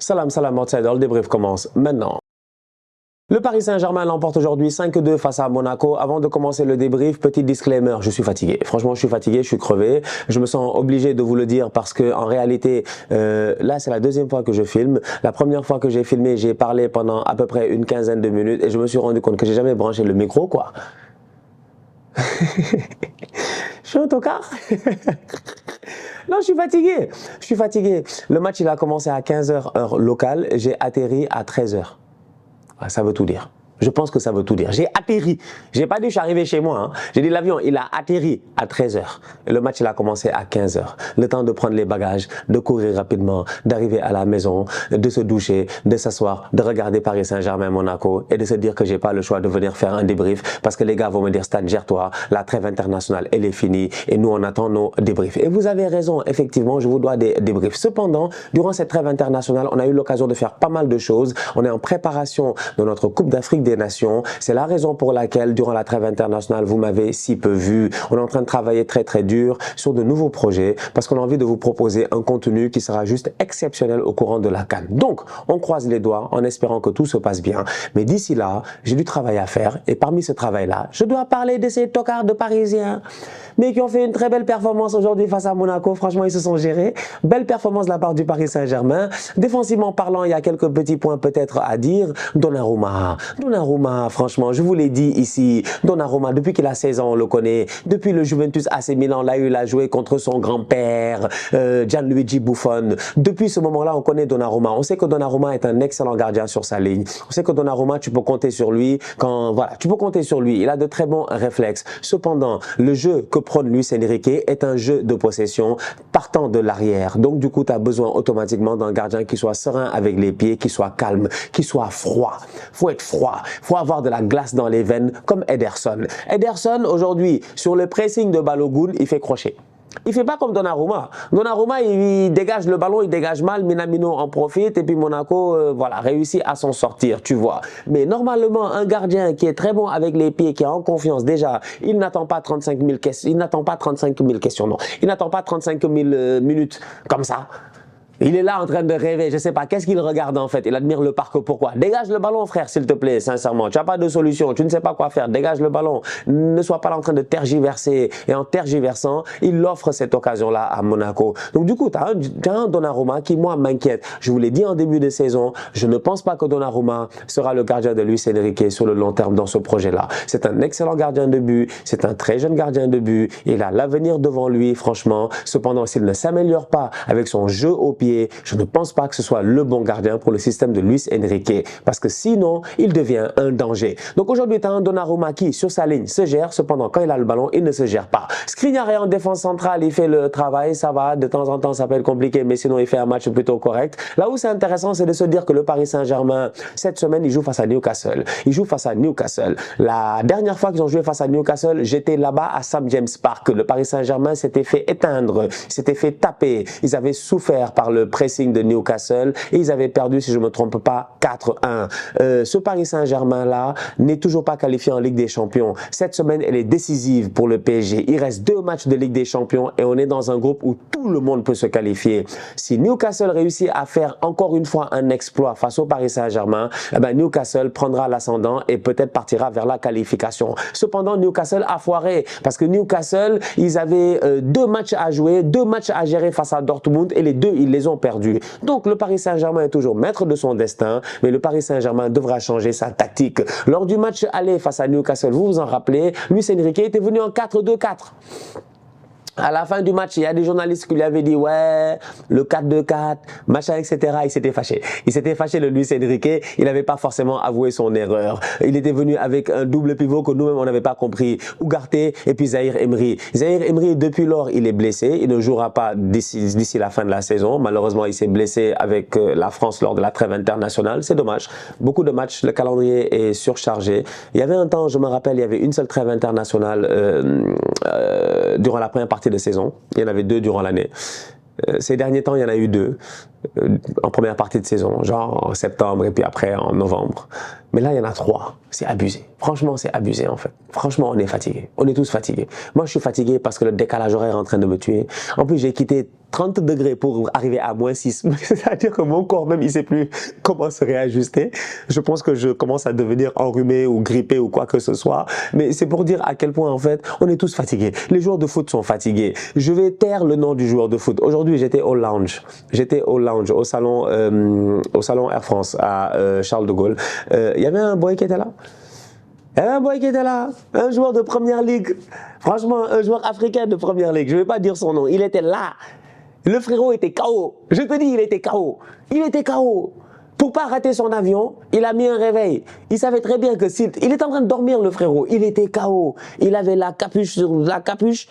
Salam, salam, outsider, le débrief commence maintenant. Le Paris Saint-Germain l'emporte aujourd'hui 5-2 face à Monaco. Avant de commencer le débrief, petit disclaimer, je suis fatigué. Franchement, je suis fatigué, je suis crevé. Je me sens obligé de vous le dire parce que en réalité, là, c'est la deuxième fois que je filme. La première fois que j'ai filmé, j'ai parlé pendant à peu près une quinzaine de minutes et je me suis rendu compte que j'ai jamais branché le micro, quoi. Je suis un tocard. Non, je suis fatigué. Je suis fatigué. Le match, il a commencé à 15h heure locale. J'ai atterri à 13h. Ça veut tout dire. Je pense que ça veut tout dire. J'ai atterri. J'ai pas dit je suis arrivé chez moi. Hein. J'ai dit l'avion, il a atterri à 13h. Et le match, il a commencé à 15h. Le temps de prendre les bagages, de courir rapidement, d'arriver à la maison, de se doucher, de s'asseoir, de regarder Paris Saint-Germain-Monaco et de se dire que j'ai pas le choix de venir faire un débrief parce que les gars vont me dire Stan, gère-toi, la trêve internationale, elle est finie et nous, on attend nos débriefs. Et vous avez raison, effectivement, je vous dois des débriefs. Cependant, durant cette trêve internationale, on a eu l'occasion de faire pas mal de choses. On est en préparation de notre Coupe d'Afrique des Nations. C'est la raison pour laquelle, durant la trêve internationale, vous m'avez si peu vu. On est en train de travailler très dur sur de nouveaux projets parce qu'on a envie de vous proposer un contenu qui sera juste exceptionnel au courant de la CAN. Donc, on croise les doigts en espérant que tout se passe bien. Mais d'ici là, j'ai du travail à faire et parmi ce travail-là, je dois parler de ces tocards de Parisiens, mais qui ont fait une très belle performance aujourd'hui face à Monaco. Franchement, ils se sont gérés. Belle performance de la part du Paris Saint-Germain. Défensivement parlant, il y a quelques petits points peut-être à dire. Donnarumma, franchement, je vous l'ai dit ici, Donnarumma, depuis qu'il a 16 ans, on le connaît. Depuis le Juventus AC Milan, là, il a joué contre son grand-père, Gianluigi Buffon. Depuis ce moment-là, on connaît Donnarumma. On sait que Donnarumma est un excellent gardien sur sa ligne. On sait que Donnarumma, tu peux compter sur lui tu peux compter sur lui. Il a de très bons réflexes. Cependant, le jeu que prône Luis Enrique est un jeu de possession partant de l'arrière. Donc, du coup, tu as besoin automatiquement d'un gardien qui soit serein avec les pieds, qui soit calme, qui soit froid. Faut être froid. Faut avoir de la glace dans les veines comme Ederson. Ederson, aujourd'hui, sur le pressing de Balogun, il fait crochet. Il fait pas comme Donnarumma. Donnarumma, il dégage le ballon, il dégage mal, Minamino en profite et puis Monaco, réussit à s'en sortir, tu vois. Mais normalement, un gardien qui est très bon avec les pieds, qui est en confiance, déjà, il n'attend pas 35 000 questions, il n'attend pas 35 000 questions, non. Il n'attend pas 35 000 minutes comme ça. Il est là en train de rêver, je sais pas, qu'est-ce qu'il regarde en fait? Il admire le parc, pourquoi? Dégage le ballon frère, s'il te plaît, sincèrement. Tu n'as pas de solution, tu ne sais pas quoi faire, dégage le ballon. Ne sois pas là en train de tergiverser. Et en tergiversant, il offre cette occasion-là à Monaco. Donc du coup, tu as un Donnarumma qui, moi, m'inquiète. Je vous l'ai dit en début de saison, je ne pense pas que Donnarumma sera le gardien de Luis Enrique sur le long terme dans ce projet-là. C'est un excellent gardien de but, c'est un très jeune gardien de but. Il a l'avenir devant lui, franchement. Cependant, s'il ne s'améliore pas avec son jeu au pied, je ne pense pas que ce soit le bon gardien pour le système de Luis Enrique parce que sinon, il devient un danger. Donc aujourd'hui, tu as un Donnarumma qui, sur sa ligne, se gère. Cependant, quand il a le ballon, il ne se gère pas. Skriniar est en défense centrale, il fait le travail, ça va. De temps en temps, ça peut être compliqué, mais sinon, il fait un match plutôt correct. Là où c'est intéressant, c'est de se dire que le Paris Saint-Germain, cette semaine, il joue face à Newcastle. Il joue face à Newcastle. La dernière fois qu'ils ont joué face à Newcastle, j'étais là-bas à St. James Park. Le Paris Saint-Germain s'était fait éteindre, s'était fait taper. Ils avaient souffert par le pressing de Newcastle et ils avaient perdu, si je ne me trompe pas, 4-1. Ce Paris Saint-Germain-là n'est toujours pas qualifié en Ligue des Champions. Cette semaine, elle est décisive pour le PSG. Il reste 2 matchs de Ligue des Champions et on est dans un groupe où tout le monde peut se qualifier. Si Newcastle réussit à faire encore une fois un exploit face au Paris Saint-Germain, Newcastle prendra l'ascendant et peut-être partira vers la qualification. Cependant, Newcastle a foiré parce que Newcastle, ils avaient 2 matchs à jouer, 2 matchs à gérer face à Dortmund et les 2, ils les ont perdu. Donc le Paris Saint-Germain est toujours maître de son destin, mais le Paris Saint-Germain devra changer sa tactique. Lors du match aller face à Newcastle, vous vous en rappelez, Luis Enrique était venu en 4-2-4. À la fin du match, il y a des journalistes qui lui avaient dit « Ouais, le 4-2-4, machin, etc. » Il s'était fâché. Il s'était fâché, le Luis Enrique. Il n'avait pas forcément avoué son erreur. Il était venu avec un double pivot que nous-mêmes, on n'avait pas compris. Ugarte et puis Zahir Emery. Zahir Emery, depuis lors, il est blessé. Il ne jouera pas d'ici la fin de la saison. Malheureusement, il s'est blessé avec la France lors de la trêve internationale. C'est dommage. Beaucoup de matchs, le calendrier est surchargé. Il y avait un temps, je me rappelle, il y avait une seule trêve internationale durant la première partie de saison. Il y en avait 2 durant l'année. Ces derniers temps, il y en a eu 2. en première partie de saison, genre en septembre et puis après en novembre. Mais là, il y en a 3. C'est abusé. Franchement, c'est abusé en fait. Franchement, on est fatigué. On est tous fatigués. Moi, je suis fatigué parce que le décalage horaire est en train de me tuer. En plus, j'ai quitté 30 degrés pour arriver à -6. C'est-à-dire que mon corps même, il ne sait plus comment se réajuster. Je pense que je commence à devenir enrhumé ou grippé ou quoi que ce soit. Mais c'est pour dire à quel point, en fait, on est tous fatigués. Les joueurs de foot sont fatigués. Je vais taire le nom du joueur de foot. Aujourd'hui, j'étais au lounge. J'étais au lounge, au salon Air France à Charles de Gaulle. Il y avait un boy qui était là. Il y avait un boy qui était là, un joueur de première ligue. Franchement, un joueur africain de première ligue. Je ne vais pas dire son nom. Il était là. Le frérot était KO. Je te dis, il était KO. Il était KO. Pour pas rater son avion, il a mis un réveil. Il savait très bien que s'il était en train de dormir, le frérot, il était KO. Il avait la capuche sur la capuche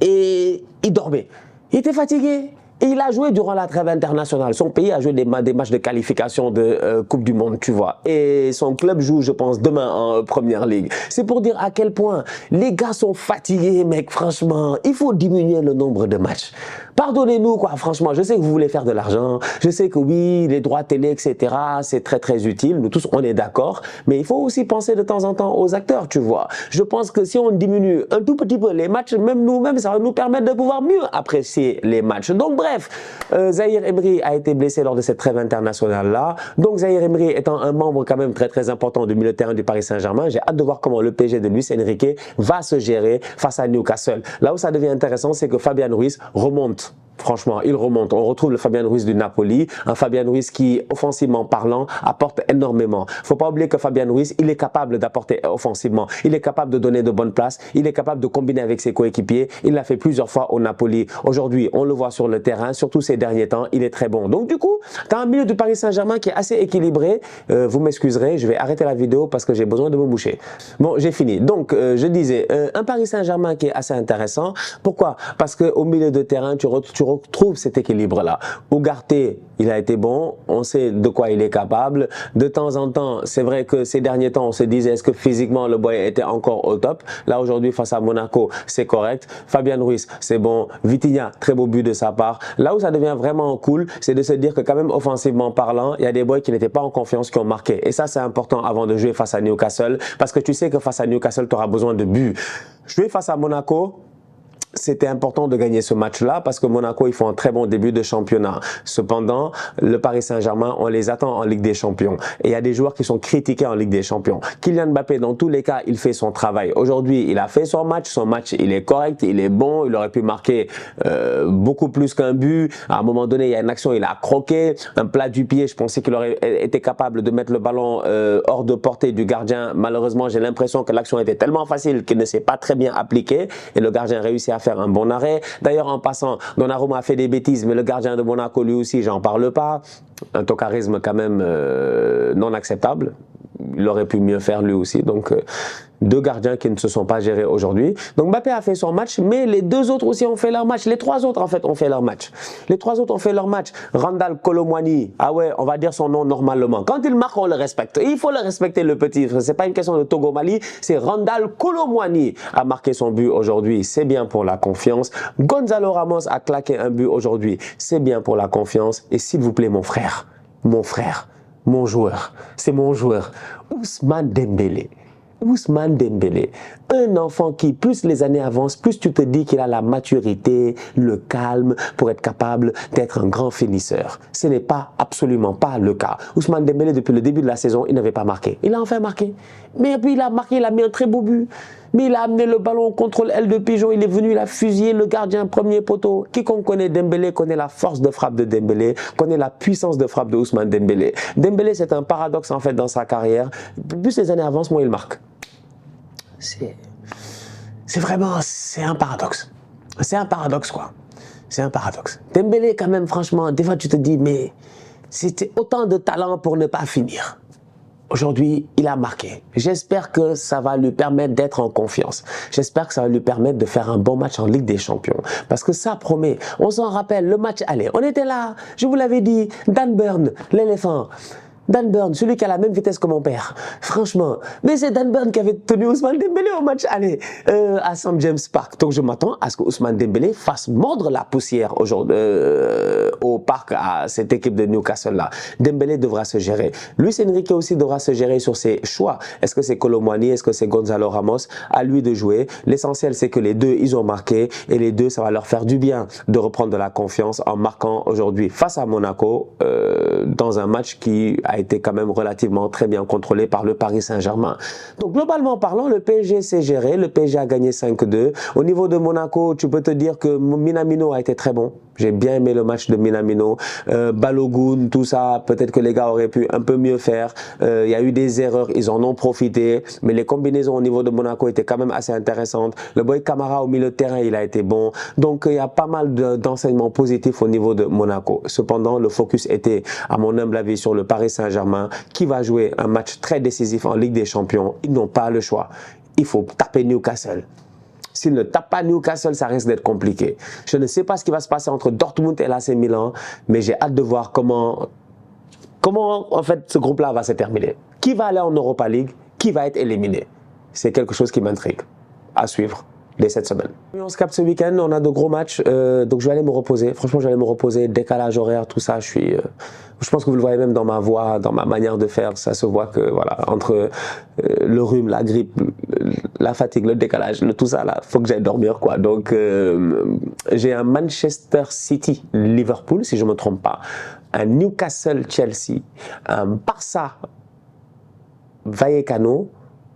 et il dormait. Il était fatigué. Et il a joué durant la trêve internationale. Son pays a joué des matchs de qualification de Coupe du Monde, tu vois. Et son club joue, je pense, demain en Première Ligue. C'est pour dire à quel point les gars sont fatigués, mec. Franchement, il faut diminuer le nombre de matchs. Pardonnez-nous, quoi. Franchement, je sais que vous voulez faire de l'argent. Je sais que oui, les droits télé, etc., c'est très, très utile. Nous tous, on est d'accord. Mais il faut aussi penser de temps en temps aux acteurs, tu vois. Je pense que si on diminue un tout petit peu les matchs, même nous-mêmes, ça va nous permettre de pouvoir mieux apprécier les matchs. Donc, bref, Zahir Emery a été blessé lors de cette trêve internationale-là. Donc, Zahir Emery étant un membre quand même très, très important du milieu de terrain du Paris Saint-Germain, j'ai hâte de voir comment le PSG de Luis Enrique va se gérer face à Newcastle. Là où ça devient intéressant, c'est que Fabian Ruiz remonte. Franchement, il remonte. On retrouve le Fabian Ruiz du Napoli, un Fabian Ruiz qui, offensivement parlant, apporte énormément. Faut pas oublier que Fabian Ruiz, il est capable d'apporter offensivement. Il est capable de donner de bonnes places. Il est capable de combiner avec ses coéquipiers. Il l'a fait plusieurs fois au Napoli. Aujourd'hui, on le voit sur le terrain, surtout ces derniers temps, il est très bon. Donc du coup, tu as un milieu du Paris Saint-Germain qui est assez équilibré. Vous m'excuserez, je vais arrêter la vidéo parce que j'ai besoin de me boucher. Bon, j'ai fini. Donc, je disais, un Paris Saint-Germain qui est assez intéressant. Pourquoi? Parce qu'au milieu de terrain, tu retrouve cet équilibre-là. Ugarte, il a été bon, on sait de quoi il est capable. De temps en temps, c'est vrai que ces derniers temps, on se disait est-ce que physiquement le boy était encore au top. Là aujourd'hui, face à Monaco, c'est correct. Fabian Ruiz, c'est bon. Vitinha, très beau but de sa part. Là où ça devient vraiment cool, c'est de se dire que quand même offensivement parlant, il y a des boys qui n'étaient pas en confiance, qui ont marqué. Et ça, c'est important avant de jouer face à Newcastle, parce que tu sais que face à Newcastle, tu auras besoin de buts. Jouer face à Monaco, c'était important de gagner ce match-là parce que Monaco, ils font un très bon début de championnat. Cependant, le Paris Saint-Germain, on les attend en Ligue des Champions. Et il y a des joueurs qui sont critiqués en Ligue des Champions. Kylian Mbappé, dans tous les cas, il fait son travail. Aujourd'hui, il a fait son match, il est correct, il est bon, il aurait pu marquer beaucoup plus qu'un but. À un moment donné, il y a une action, il a croqué, un plat du pied, je pensais qu'il aurait été capable de mettre le ballon hors de portée du gardien. Malheureusement, j'ai l'impression que l'action était tellement facile qu'il ne s'est pas très bien appliqué et le gardien réussit à faire un bon arrêt. D'ailleurs, en passant, Donnarumma a fait des bêtises, mais le gardien de Monaco, lui aussi, j'en parle pas. Un tocarisme quand même non acceptable. Il aurait pu mieux faire lui aussi. Donc, deux gardiens qui ne se sont pas gérés aujourd'hui. Donc, Mbappé a fait son match, mais les deux autres aussi ont fait leur match. Les trois autres, en fait, ont fait leur match. Les trois autres ont fait leur match. Randal Kolo Muani, ah ouais, on va dire son nom normalement. Quand il marque, on le respecte. Il faut le respecter, le petit. C'est pas une question de Togo Mali, c'est Randal Kolo Muani a marqué son but aujourd'hui. C'est bien pour la confiance. Gonzalo Ramos a claqué un but aujourd'hui. C'est bien pour la confiance. Et s'il vous plaît, mon frère, mon joueur, c'est mon joueur, Ousmane Dembélé. Ousmane Dembélé, un enfant qui, plus les années avancent, plus tu te dis qu'il a la maturité, le calme pour être capable d'être un grand finisseur. Ce n'est pas, absolument pas le cas. Ousmane Dembélé, depuis le début de la saison, il n'avait pas marqué. Il a enfin marqué. Mais puis il a marqué, il a mis un très beau but. Mais il a amené le ballon au contrôle aile de pigeon, il est venu, il a fusillé le gardien premier poteau. Quiconque connaît Dembélé connaît la force de frappe de Dembélé, connaît la puissance de frappe de Ousmane Dembélé. Dembélé, c'est un paradoxe en fait dans sa carrière. Plus les années avancent, moins il marque. C'est vraiment, c'est un paradoxe. C'est un paradoxe quoi. C'est un paradoxe. Dembélé quand même, franchement, des fois tu te dis, mais c'était autant de talent pour ne pas finir. Aujourd'hui, il a marqué. J'espère que ça va lui permettre d'être en confiance. J'espère que ça va lui permettre de faire un bon match en Ligue des Champions. Parce que ça promet. On s'en rappelle, le match aller. On était là, je vous l'avais dit, Dan Burn, l'éléphant. Dan Burn, celui qui a la même vitesse que mon père. Franchement. Mais c'est Dan Burn qui avait tenu Ousmane Dembélé au match aller à St. James Park. Donc je m'attends à ce que Ousmane Dembélé fasse mordre la poussière aujourd'hui au parc à cette équipe de Newcastle-là. Dembélé devra se gérer. Luis Enrique aussi devra se gérer sur ses choix. Est-ce que c'est Kolo Muani? Est-ce que c'est Gonzalo Ramos? À lui de jouer. L'essentiel, c'est que les deux, ils ont marqué. Et les deux, ça va leur faire du bien de reprendre de la confiance en marquant aujourd'hui face à Monaco dans un match qui a été quand même relativement très bien contrôlé par le Paris Saint-Germain. Donc globalement parlant, le PSG s'est géré, le PSG a gagné 5-2. Au niveau de Monaco, tu peux te dire que Minamino a été très bon. J'ai bien aimé le match de Minamino. Balogun, tout ça, peut-être que les gars auraient pu un peu mieux faire. Il y a eu des erreurs, ils en ont profité. Mais les combinaisons au niveau de Monaco étaient quand même assez intéressantes. Le boy Camara au milieu de terrain, il a été bon. Donc il y a pas mal d'enseignements positifs au niveau de Monaco. Cependant, le focus était, à mon humble avis, sur le Paris Saint-Germain qui va jouer un match très décisif en Ligue des Champions. Ils n'ont pas le choix. Il faut taper Newcastle. S'ils ne tapent pas Newcastle, ça risque d'être compliqué. Je ne sais pas ce qui va se passer entre Dortmund et l'AC Milan, mais j'ai hâte de voir comment en fait ce groupe-là va se terminer. Qui va aller en Europa League? Qui va être éliminé? C'est quelque chose qui m'intrigue. À suivre dès cette semaine. On se capte ce week-end, on a de gros matchs, donc je vais aller me reposer. Franchement, je vais aller me reposer, décalage horaire, tout ça. Je pense que vous le voyez même dans ma voix, dans ma manière de faire, ça se voit que voilà, entre le rhume, la grippe, la fatigue, le décalage, tout ça là, faut que j'aille dormir quoi. Donc j'ai un Manchester City Liverpool si je me trompe pas, un Newcastle Chelsea, un Barça Vallecano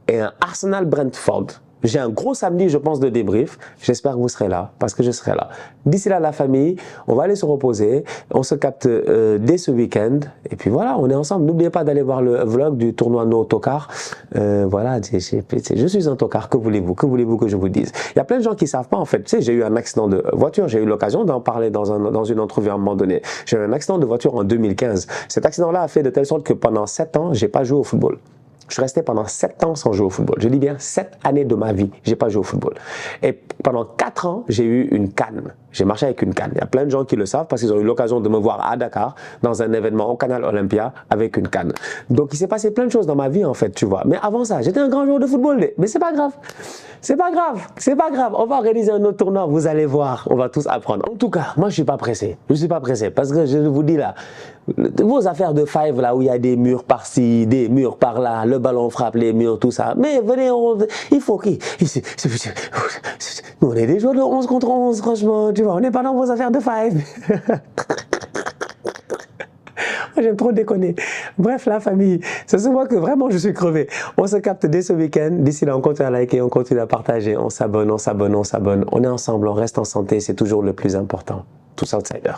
et un Arsenal Brentford. J'ai un gros samedi, je pense, de débrief. J'espère que vous serez là, parce que je serai là. D'ici là, la famille, on va aller se reposer. On se capte dès ce week-end. Et puis voilà, on est ensemble. N'oubliez pas d'aller voir le vlog du tournoi No Tokar. Voilà, je suis un tokar. Que voulez-vous? Que voulez-vous que je vous dise? Il y a plein de gens qui ne savent pas, en fait. Tu sais, j'ai eu un accident de voiture. J'ai eu l'occasion d'en parler dans une entrevue à un moment donné. J'ai eu un accident de voiture en 2015. Cet accident-là a fait de telle sorte que pendant 7 ans, je n'ai pas joué au football. Je suis resté pendant 7 ans sans jouer au football. Je dis bien 7 années de ma vie, j'ai pas joué au football. Et pendant 4 ans, j'ai eu une canne. J'ai marché avec une canne. Il y a plein de gens qui le savent parce qu'ils ont eu l'occasion de me voir à Dakar dans un événement au Canal Olympia avec une canne. Donc il s'est passé plein de choses dans ma vie en fait, tu vois. Mais avant ça, j'étais un grand joueur de football. Mais c'est pas grave. C'est pas grave. C'est pas grave. On va organiser un autre tournoi, vous allez voir. On va tous apprendre. En tout cas, moi je suis pas pressé. Je suis pas pressé parce que je vous dis là, vos affaires de five là où il y a des murs par-ci, des murs par-là, le ballon frappe les murs, tout ça. Mais venez, il faut qu'il... Nous on est des joueurs de 11 contre 11, franchement, tu vois, on n'est pas dans vos affaires de five. J'aime trop déconner. Bref, la famille, ça se voit que vraiment je suis crevé. On se capte dès ce week-end. D'ici là, on continue à liker, on continue à partager, on s'abonne, on s'abonne, on s'abonne. On est ensemble, on reste en santé, c'est toujours le plus important. Tous outsiders.